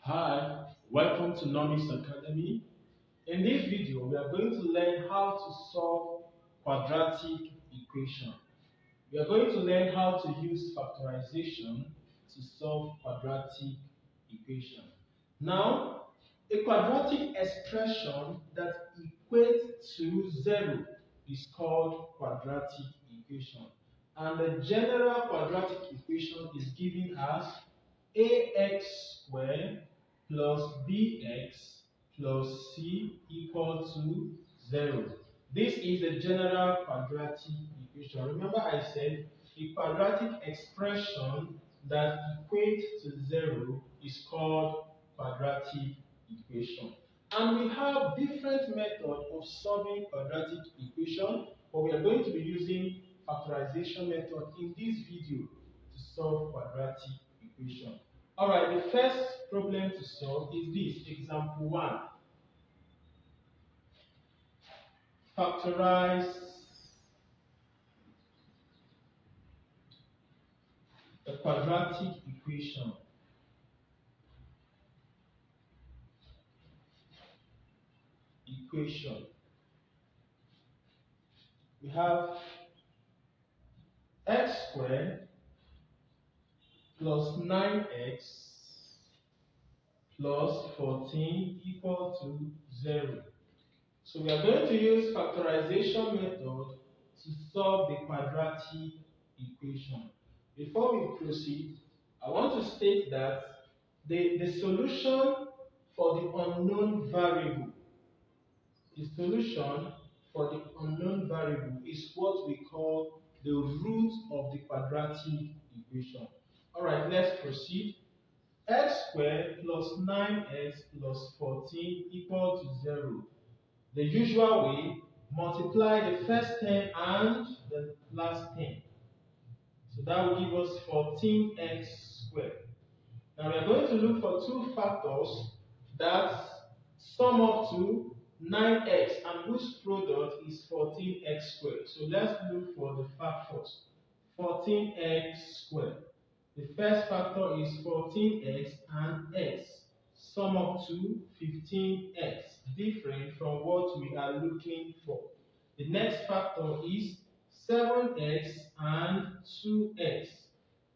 Hi, welcome to Nomics Academy. In this video, we are going to learn how to solve quadratic equation. We are going to learn how to use factorization to solve quadratic equation. Now, a quadratic expression that equates to 0 is called quadratic equation. And the general quadratic equation is given as ax squared plus bx plus c equal to 0. This is the general quadratic equation. Remember I said a quadratic expression that equates to 0 is called quadratic equation. And we have different methods of solving quadratic equation, but we are going to be using factorization method in this video to solve quadratic equation. Alright, the first problem to solve is this, example 1. Factorize a quadratic equation. We have x squared plus 9x plus 14 equal to 0. So we are going to use factorization method to solve the quadratic equation. Before we proceed, I want to state that the solution for the unknown variable, is what we call the root of the quadratic equation. Alright, let's proceed. X squared plus 9x plus 14 equal to 0. The usual way, multiply the first term and the last term. So that will give us 14x squared. Now we are going to look for two factors that sum up to 9x and whose product is 14x squared. So let's look for the factors. 14x squared. The first factor is 14x and x. Sum up to 15x, different from what we are looking for. The next factor is 7x and 2x,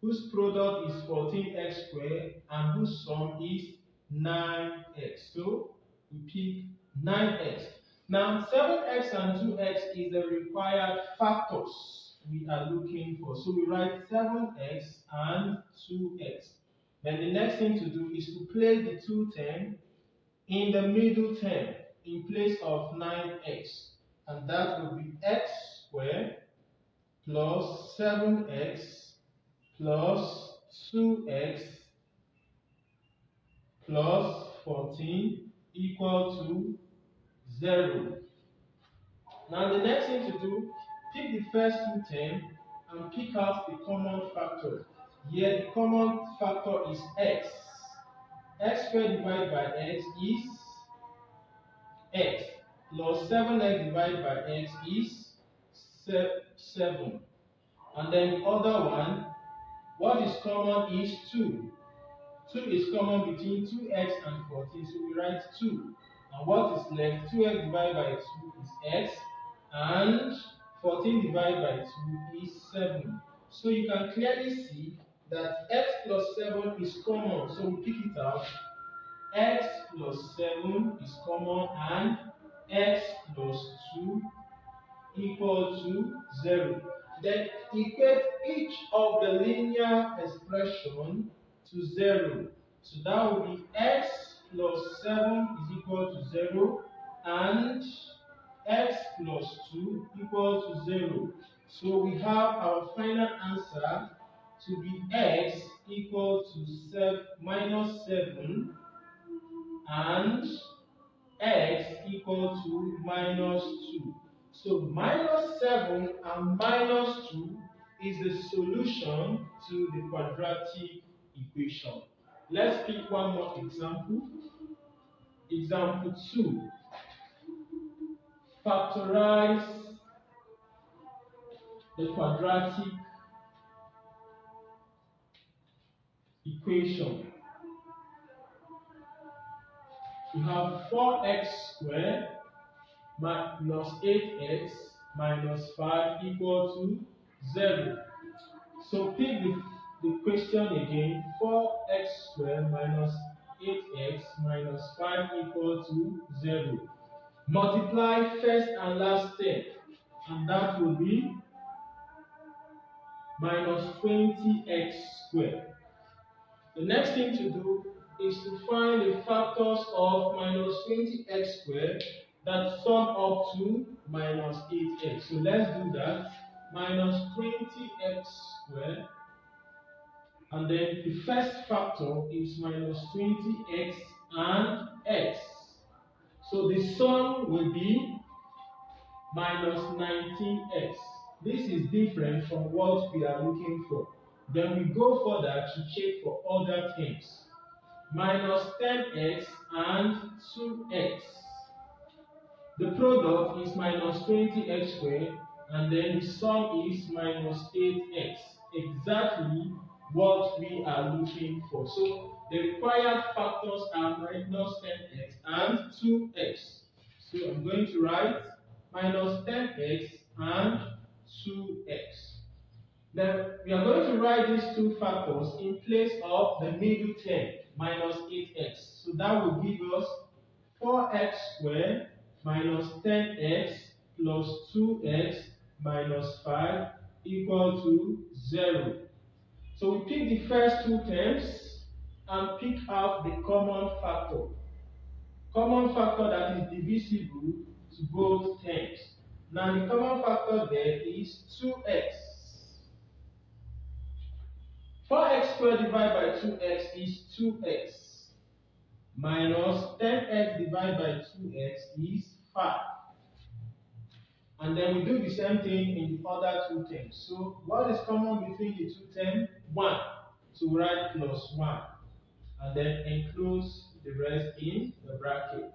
whose product is 14x squared and whose sum is 9x. So we pick 9x. Now 7x and 2x is the required factors we are looking for. So we write 7x and 2x. Then the next thing to do is to place the two terms in the middle term in place of 9x. And that will be x squared plus 7x plus 2x plus 14 equal to 0. Now the next thing to do, pick the first two terms and pick out the common factor. Here the common factor is x. X squared divided by x is x, plus 7x divided by x is 7. And then the other one, what is common is 2. 2 is common between 2x and 14, so we write 2. And what is left? 2x divided by 2 is x, and 14 divided by 2 is 7. So you can clearly see that x plus 7 is common, so we pick it out. X plus 7 is common, and x plus 2 equal to 0. Then equate each of the linear expression to 0. So that will be x plus 7 is equal to 0 and x plus 2 equal to 0. So we have our final answer to be x equal to minus 7 and x equal to minus 2. So minus 7 and minus 2 is the solution to the quadratic equation. Let's pick one more example. Example 2. Factorize the quadratic equation. we have 4x squared minus 8x minus 5 equal to 0. So pick the question again. 4x squared minus 8x minus 5 equal to 0. Multiply first and last step, and that will be minus 20x squared. The next thing to do is to find the factors of minus 20x squared that sum up to minus 8x. So let's do that. Minus 20x squared, and then the first factor is minus 20x and x. So the sum will be minus 19x. This is different from what we are looking for. Then we go further to check for other things. Minus 10x and 2x. The product is minus 20x squared, and then the sum is minus 8x. Exactly what we are looking for. So the required factors are minus 10x and 2x. So I'm going to write minus 10x and 2x. Then we are going to write these two factors in place of the middle term, minus 8x. So that will give us 4x squared minus 10x plus 2x minus 5 equal to 0. So we pick the first two terms and pick out the common factor. Common factor that is divisible to both terms. Now the common factor there is 2x. 4x squared divided by 2x is 2x. Minus 10x divided by 2x is 5. And then we do the same thing in the other two terms. So what is common between the two terms? 1. So we write plus 1. And then enclose the rest in the brackets.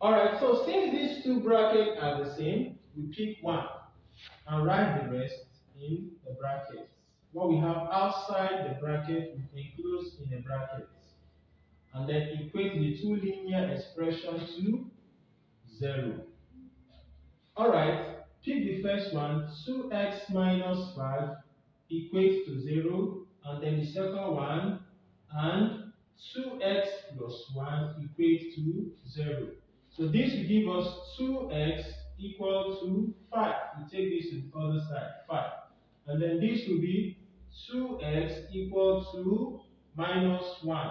Alright, so since these two brackets are the same, we pick 1 and write the rest in the brackets. What we have outside the bracket, we enclose in the brackets. And then equate the two linear expressions to 0. Alright, pick the first one. 2x minus 5 equates to 0. And then the second one, and 2x plus 1 equates to 0. So this will give us 2x equal to 5. We take this to the other side, 5. And then this will be 2x equal to minus 1.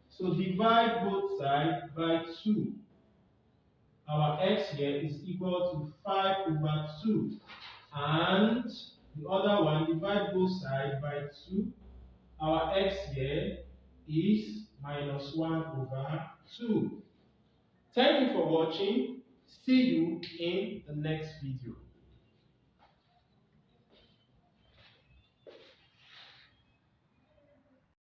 So divide both sides by 2. Our x here is equal to 5 over 2. And the other one, divide both sides by 2. Our x here is minus 1 over 2. Thank you for watching. See you in the next video.